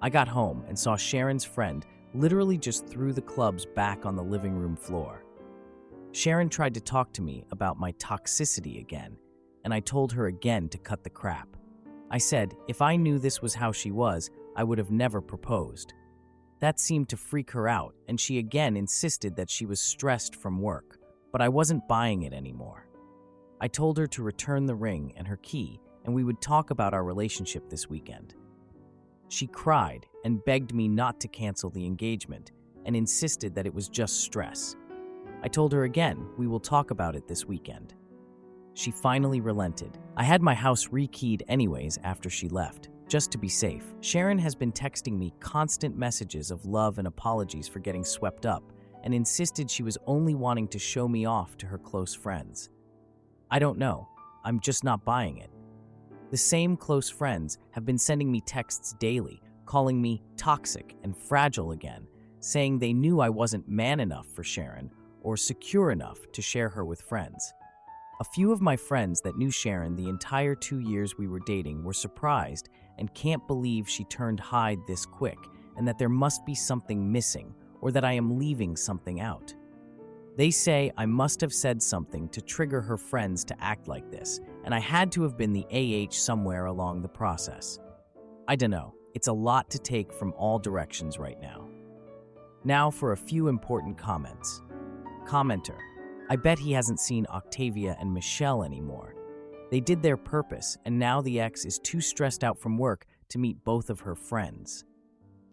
A: I got home and saw Sharon's friend literally just threw the clubs back on the living room floor. Sharon tried to talk to me about my toxicity again, and I told her again to cut the crap. I said if I knew this was how she was, I would have never proposed. That seemed to freak her out, and she again insisted that she was stressed from work, but I wasn't buying it anymore. I told her to return the ring and her key, and we would talk about our relationship this weekend. She cried and begged me not to cancel the engagement and insisted that it was just stress. I told her again, we will talk about it this weekend. She finally relented. I had my house rekeyed anyways after she left, just to be safe. Sharon has been texting me constant messages of love and apologies for getting swept up and insisted she was only wanting to show me off to her close friends. I don't know. I'm just not buying it. The same close friends have been sending me texts daily, calling me toxic and fragile again, saying they knew I wasn't man enough for Sharon or secure enough to share her with friends. A few of my friends that knew Sharon the entire 2 years we were dating were surprised and can't believe she turned hide this quick and that there must be something missing or that I am leaving something out. They say I must have said something to trigger her friends to act like this, and I had to have been the AH somewhere along the process. I dunno, it's a lot to take from all directions right now. Now for a few important comments. Commenter: I bet he hasn't seen Octavia and Michelle anymore. They did their purpose, and now the ex is too stressed out from work to meet both of her friends.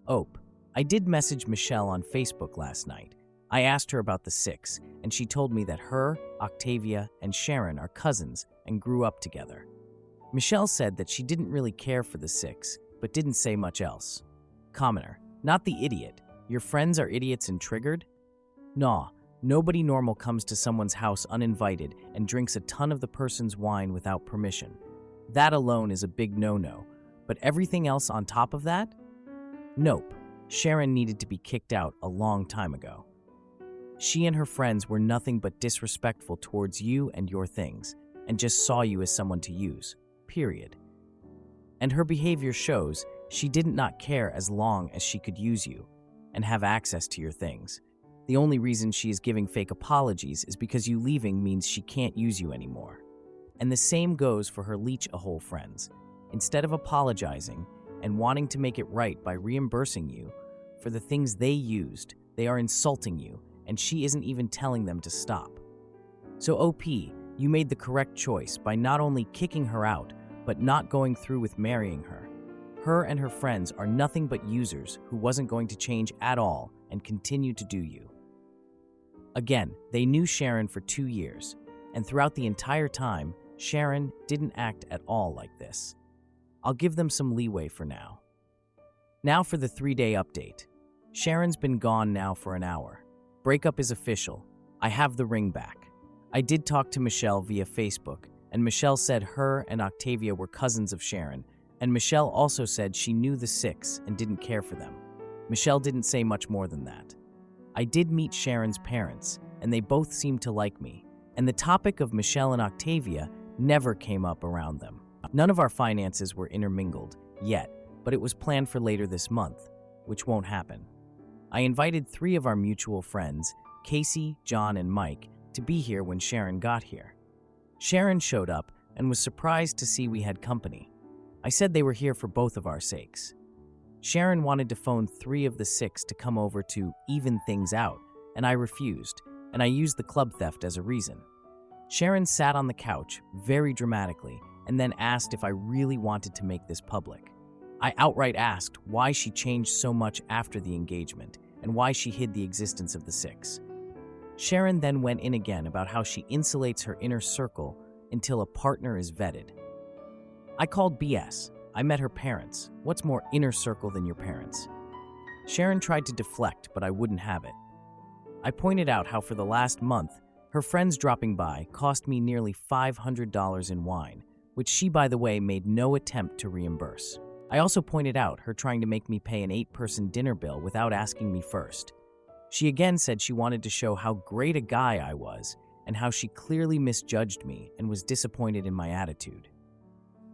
A: Ope: I did message Michelle on Facebook last night. I asked her about the 6, and she told me that her, Octavia, and Sharon are cousins and grew up together. Michelle said that she didn't really care for the 6, but didn't say much else. Commenter: not the idiot. Your friends are idiots and triggered? Nah, nobody normal comes to someone's house uninvited and drinks a ton of the person's wine without permission. That alone is a big no-no, but everything else on top of that? Nope. Sharon needed to be kicked out a long time ago. She and her friends were nothing but disrespectful towards you and your things, and just saw you as someone to use, period. And her behavior shows she did not care as long as she could use you and have access to your things. The only reason she is giving fake apologies is because you leaving means she can't use you anymore. And the same goes for her leech-a-hole friends. Instead of apologizing and wanting to make it right by reimbursing you for the things they used, they are insulting you, and she isn't even telling them to stop. So OP, you made the correct choice by not only kicking her out, but not going through with marrying her. Her and her friends are nothing but users who wasn't going to change at all and continue to do you. Again, they knew Sharon for 2 years, and throughout the entire time, Sharon didn't act at all like this. I'll give them some leeway for now. Now for the 3-day update. Sharon's been gone now for an hour. Breakup is official. I have the ring back. I did talk to Michelle via Facebook, and Michelle said her and Octavia were cousins of Sharon, and Michelle also said she knew the 6 and didn't care for them. Michelle didn't say much more than that. I did meet Sharon's parents, and they both seemed to like me, and the topic of Michelle and Octavia never came up around them. None of our finances were intermingled, yet, but it was planned for later this month, which won't happen. I invited 3 of our mutual friends, Casey, John, and Mike, to be here when Sharon got here. Sharon showed up and was surprised to see we had company. I said they were here for both of our sakes. Sharon wanted to phone 3 of the 6 to come over to even things out, and I refused, and I used the club theft as a reason. Sharon sat on the couch very dramatically and then asked if I really wanted to make this public. I outright asked why she changed so much after the engagement and why she hid the existence of the 6. Sharon then went in again about how she insulates her inner circle until a partner is vetted. I called BS. I met her parents. What's more inner circle than your parents? Sharon tried to deflect, but I wouldn't have it. I pointed out how for the last month, her friends dropping by cost me nearly $500 in wine, which she, by the way, made no attempt to reimburse. I also pointed out her trying to make me pay an 8-person dinner bill without asking me first. She again said she wanted to show how great a guy I was and how she clearly misjudged me and was disappointed in my attitude.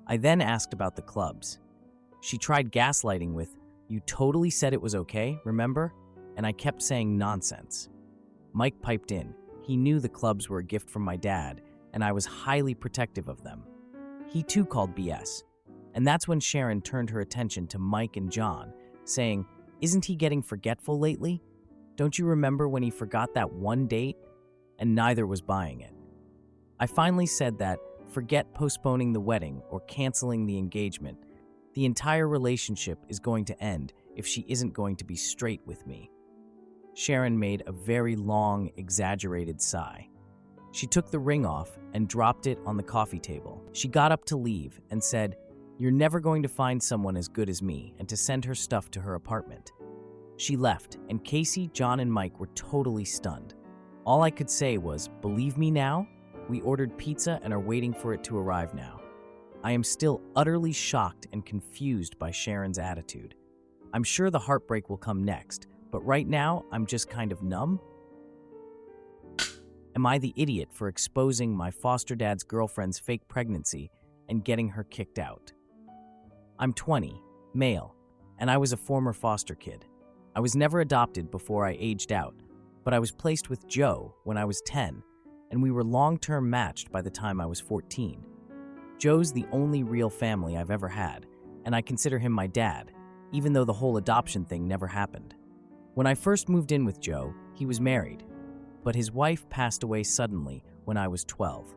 A: I then asked about the clubs. She tried gaslighting with, "You totally said it was okay, remember?" And I kept saying nonsense. Mike piped in. He knew the clubs were a gift from my dad, and I was highly protective of them. He too called BS. And that's when Sharon turned her attention to Mike and John, saying, "Isn't he getting forgetful lately? Don't you remember when he forgot that one date?" And neither was buying it. I finally said that, forget postponing the wedding or canceling the engagement. The entire relationship is going to end if she isn't going to be straight with me. Sharon made a very long, exaggerated sigh. She took the ring off and dropped it on the coffee table. She got up to leave and said, "You're never going to find someone as good as me," and to send her stuff to her apartment. She left, and Casey, John, and Mike were totally stunned. All I could say was, "Believe me now? We ordered pizza and are waiting for it to arrive now." I am still utterly shocked and confused by Sharon's attitude. I'm sure the heartbreak will come next, but right now I'm just kind of numb. Am I the idiot for exposing my foster dad's girlfriend's fake pregnancy and getting her kicked out? I'm 20, male, and I was a former foster kid. I was never adopted before I aged out, but I was placed with Joe when I was 10, and we were long-term matched by the time I was 14. Joe's the only real family I've ever had, and I consider him my dad, even though the whole adoption thing never happened. When I first moved in with Joe, he was married, but his wife passed away suddenly when I was 12.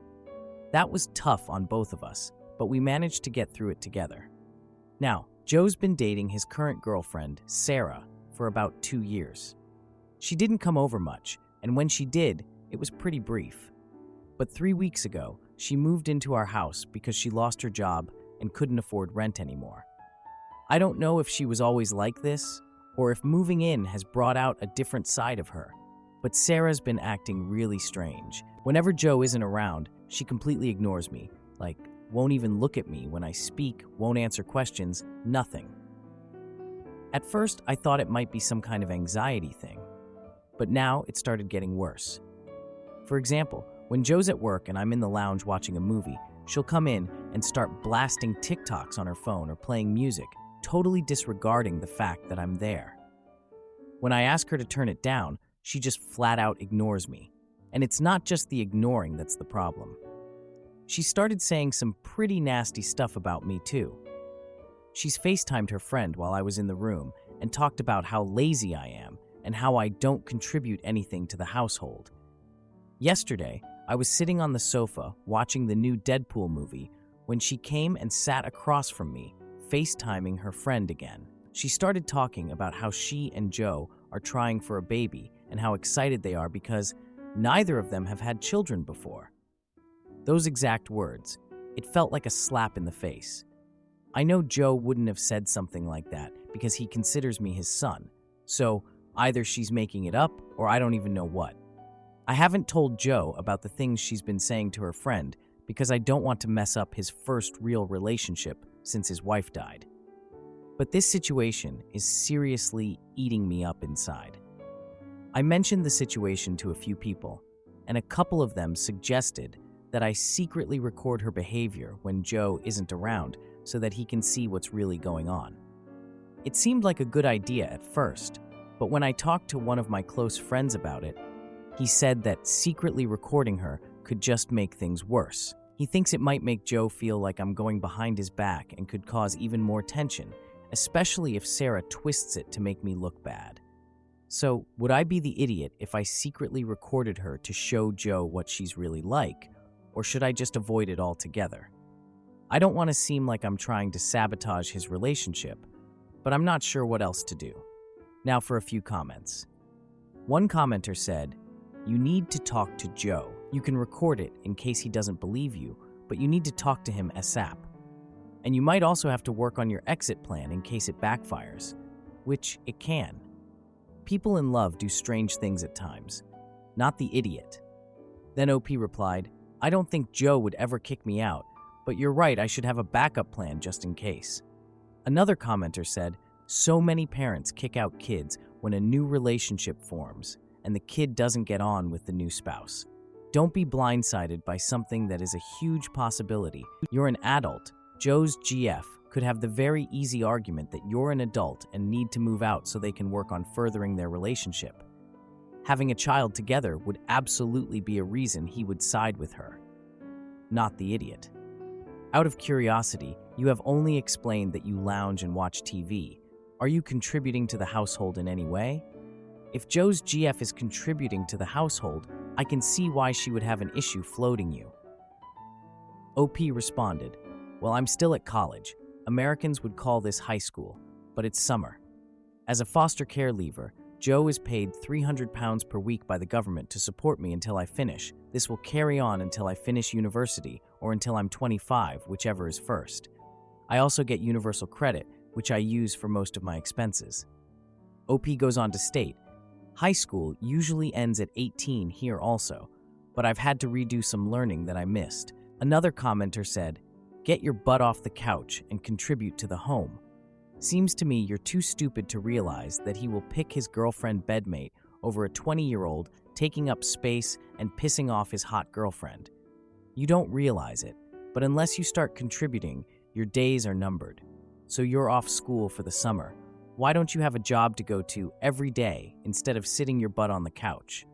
A: That was tough on both of us, but we managed to get through it together. Now, Joe's been dating his current girlfriend, Sarah, for about 2 years. She didn't come over much, and when she did, it was pretty brief. But 3 weeks ago, she moved into our house because she lost her job and couldn't afford rent anymore. I don't know if she was always like this, or if moving in has brought out a different side of her, but Sarah's been acting really strange. Whenever Joe isn't around, she completely ignores me, like, won't even look at me when I speak, won't answer questions, nothing. At first, I thought it might be some kind of anxiety thing, but now it started getting worse. For example, when Joe's at work and I'm in the lounge watching a movie, she'll come in and start blasting TikToks on her phone or playing music, totally disregarding the fact that I'm there. When I ask her to turn it down, she just flat out ignores me. And it's not just the ignoring that's the problem. She started saying some pretty nasty stuff about me too. She's FaceTimed her friend while I was in the room and talked about how lazy I am and how I don't contribute anything to the household. Yesterday, I was sitting on the sofa watching the new Deadpool movie when she came and sat across from me, FaceTiming her friend again. She started talking about how she and Joe are trying for a baby and how excited they are because neither of them have had children before. Those exact words. It felt like a slap in the face. I know Joe wouldn't have said something like that because he considers me his son, so either she's making it up or I don't even know what. I haven't told Joe about the things she's been saying to her friend because I don't want to mess up his first real relationship since his wife died. But this situation is seriously eating me up inside. I mentioned the situation to a few people, and a couple of them suggested that I secretly record her behavior when Joe isn't around so that he can see what's really going on. It seemed like a good idea at first, but when I talked to one of my close friends about it, he said that secretly recording her could just make things worse. He thinks it might make Joe feel like I'm going behind his back and could cause even more tension, especially if Sarah twists it to make me look bad. So, would I be the idiot if I secretly recorded her to show Joe what she's really like, or should I just avoid it altogether? I don't want to seem like I'm trying to sabotage his relationship, but I'm not sure what else to do. Now for a few comments. One commenter said, "You need to talk to Joe. You can record it in case he doesn't believe you, but you need to talk to him ASAP. And you might also have to work on your exit plan in case it backfires," which it can. People in love do strange things at times. Not the idiot. Then OP replied, "I don't think Joe would ever kick me out, but you're right, I should have a backup plan just in case." Another commenter said, "So many parents kick out kids when a new relationship forms and the kid doesn't get on with the new spouse. Don't be blindsided by something that is a huge possibility. You're an adult. Joe's GF could have the very easy argument that you're an adult and need to move out so they can work on furthering their relationship. Having a child together would absolutely be a reason he would side with her. Not the idiot. Out of curiosity, you have only explained that you lounge and watch TV. Are you contributing to the household in any way? If Joe's GF is contributing to the household, I can see why she would have an issue floating you." OP responded, "Well, I'm still at college. Americans would call this high school, but it's summer. As a foster care leaver, Joe is paid £300 per week by the government to support me until I finish. This will carry on until I finish university or until I'm 25, whichever is first. I also get universal credit, which I use for most of my expenses." OP goes on to state, "High school usually ends at 18 here also, but I've had to redo some learning that I missed." Another commenter said, "Get your butt off the couch and contribute to the home. Seems to me you're too stupid to realize that he will pick his girlfriend bedmate over a 20-year-old taking up space and pissing off his hot girlfriend. You don't realize it, but unless you start contributing, your days are numbered. So you're off school for the summer. Why don't you have a job to go to every day instead of sitting your butt on the couch?"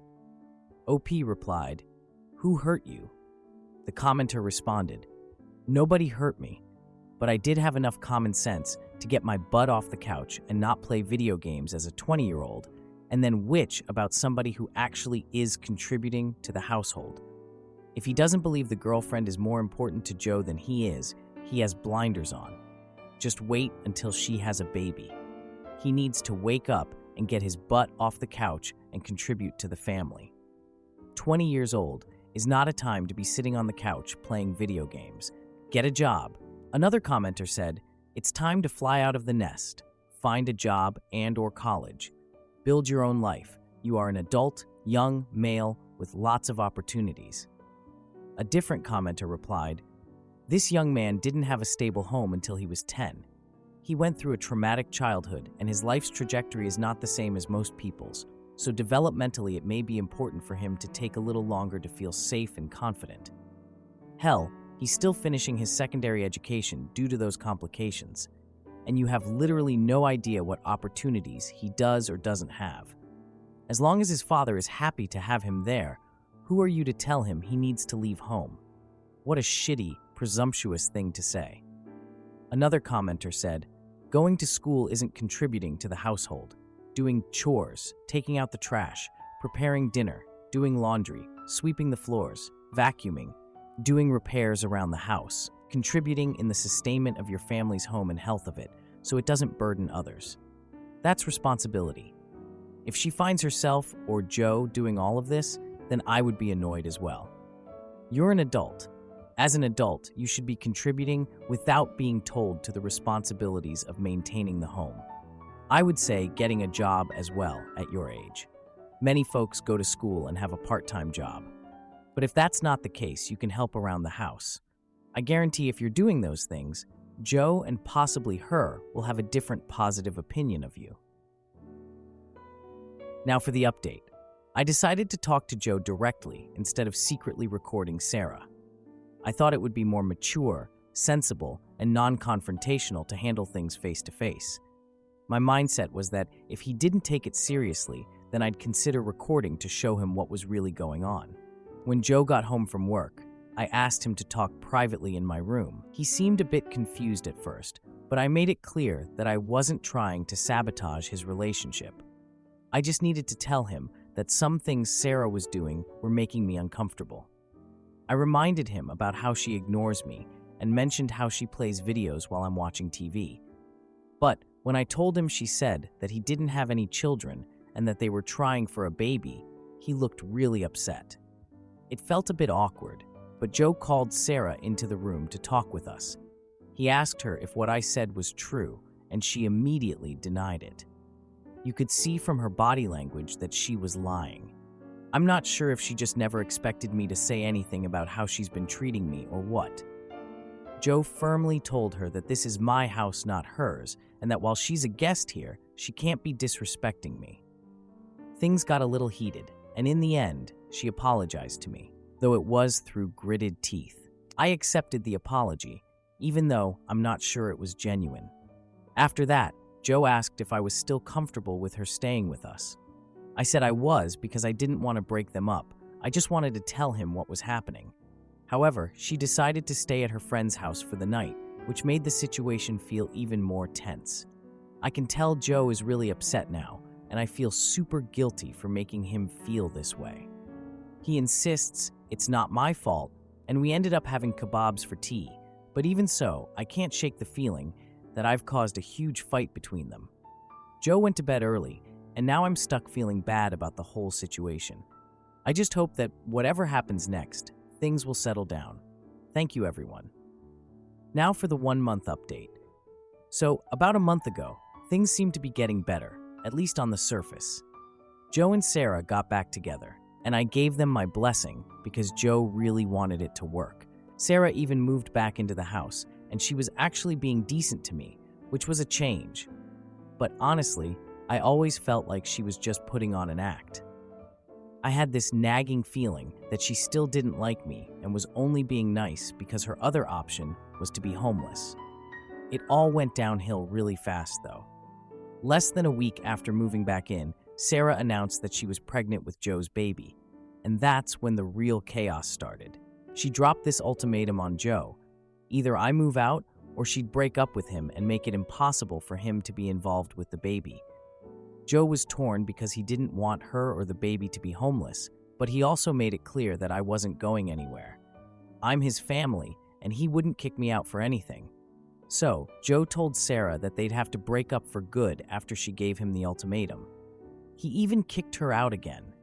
A: OP replied, "Who hurt you?" The commenter responded, "Nobody hurt me, but I did have enough common sense to get my butt off the couch and not play video games as a 20-year-old, and then witch about somebody who actually is contributing to the household. If he doesn't believe the girlfriend is more important to Joe than he has blinders on. Just wait until she has a baby. He needs to wake up and get his butt off the couch and contribute to the family. 20 years old is not a time to be sitting on the couch playing video games. Get a job." Another commenter said, "It's time to fly out of the nest. Find a job and/or college. Build your own life. You are an adult, young, male, with lots of opportunities." A different commenter replied, "This young man didn't have a stable home until he was 10. He went through a traumatic childhood, and his life's trajectory is not the same as most people's, so developmentally it may be important for him to take a little longer to feel safe and confident. Hell, he's still finishing his secondary education due to those complications, and you have literally no idea what opportunities he does or doesn't have. As long as his father is happy to have him there, who are you to tell him he needs to leave home? What a shitty, presumptuous thing to say." Another commenter said, "Going to school isn't contributing to the household. Doing chores, taking out the trash, preparing dinner, doing laundry, sweeping the floors, vacuuming, doing repairs around the house, contributing in the sustainment of your family's home and health of it, so it doesn't burden others. That's responsibility. If she finds herself or Joe doing all of this, then I would be annoyed as well. You're an adult. As an adult, you should be contributing without being told to the responsibilities of maintaining the home. I would say getting a job as well at your age. Many folks go to school and have a part-time job. But if that's not the case, you can help around the house. I guarantee if you're doing those things, Joe and possibly her will have a different positive opinion of you." Now for the update. I decided to talk to Joe directly instead of secretly recording Sarah. I thought it would be more mature, sensible, and non-confrontational to handle things face-to-face. My mindset was that if he didn't take it seriously, then I'd consider recording to show him what was really going on. When Joe got home from work, I asked him to talk privately in my room. He seemed a bit confused at first, but I made it clear that I wasn't trying to sabotage his relationship. I just needed to tell him that some things Sarah was doing were making me uncomfortable. I reminded him about how she ignores me and mentioned how she plays videos while I'm watching TV. But when I told him she said that he didn't have any children and that they were trying for a baby, he looked really upset. It felt a bit awkward, but Joe called Sarah into the room to talk with us. He asked her if what I said was true, and she immediately denied it. You could see from her body language that she was lying. I'm not sure if she just never expected me to say anything about how she's been treating me or what. Joe firmly told her that this is my house, not hers, and that while she's a guest here, she can't be disrespecting me. Things got a little heated, and in the end, she apologized to me, though it was through gritted teeth. I accepted the apology, even though I'm not sure it was genuine. After that, Joe asked if I was still comfortable with her staying with us. I said I was because I didn't want to break them up. I just wanted to tell him what was happening. However, she decided to stay at her friend's house for the night, which made the situation feel even more tense. I can tell Joe is really upset now, and I feel super guilty for making him feel this way. He insists it's not my fault, and we ended up having kebabs for tea, but even so, I can't shake the feeling that I've caused a huge fight between them. Joe went to bed early, and now I'm stuck feeling bad about the whole situation. I just hope that whatever happens next, things will settle down. Thank you, everyone. Now for the 1-month update. So, about a month ago, things seemed to be getting better, at least on the surface. Joe and Sarah got back together, and I gave them my blessing because Joe really wanted it to work. Sarah even moved back into the house, and she was actually being decent to me, which was a change. But honestly, I always felt like she was just putting on an act. I had this nagging feeling that she still didn't like me and was only being nice because her other option was to be homeless. It all went downhill really fast, though. Less than a week after moving back in, Sarah announced that she was pregnant with Joe's baby, and that's when the real chaos started. She dropped this ultimatum on Joe. Either I move out, or she'd break up with him and make it impossible for him to be involved with the baby. Joe was torn because he didn't want her or the baby to be homeless, but he also made it clear that I wasn't going anywhere. I'm his family, and he wouldn't kick me out for anything. So, Joe told Sarah that they'd have to break up for good after she gave him the ultimatum. He even kicked her out again.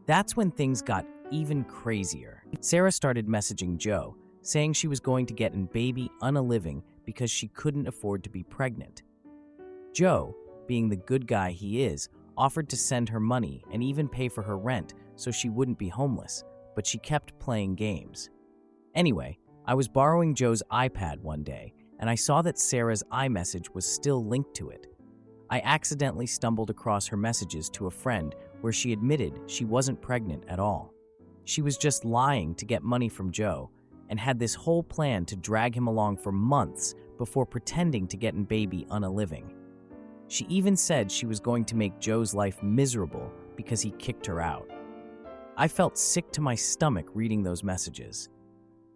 A: That's when things got even crazier. Sarah started messaging Joe, saying she was going to get an baby on a living because she couldn't afford to be pregnant. Joe, being the good guy he is, offered to send her money and even pay for her rent so she wouldn't be homeless, but she kept playing games. Anyway, I was borrowing Joe's iPad one day, and I saw that Sarah's iMessage was still linked to it. I accidentally stumbled across her messages to a friend where she admitted she wasn't pregnant at all. She was just lying to get money from Joe and had this whole plan to drag him along for months before pretending to get an baby on a living. She even said she was going to make Joe's life miserable because he kicked her out. I felt sick to my stomach reading those messages.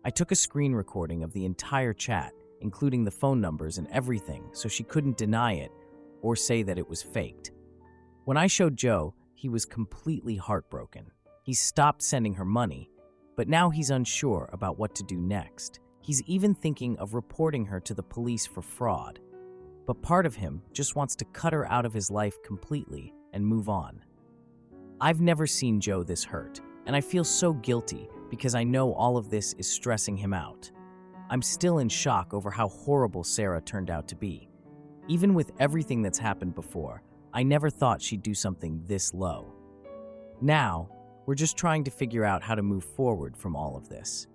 A: I took a screen recording of the entire chat, including the phone numbers and everything, so she couldn't deny it or say that it was faked. When I showed Joe, he was completely heartbroken. He stopped sending her money, but now he's unsure about what to do next. He's even thinking of reporting her to the police for fraud. But part of him just wants to cut her out of his life completely and move on. I've never seen Joe this hurt, and I feel so guilty because I know all of this is stressing him out. I'm still in shock over how horrible Sarah turned out to be. Even with everything that's happened before, I never thought she'd do something this low. Now, we're just trying to figure out how to move forward from all of this.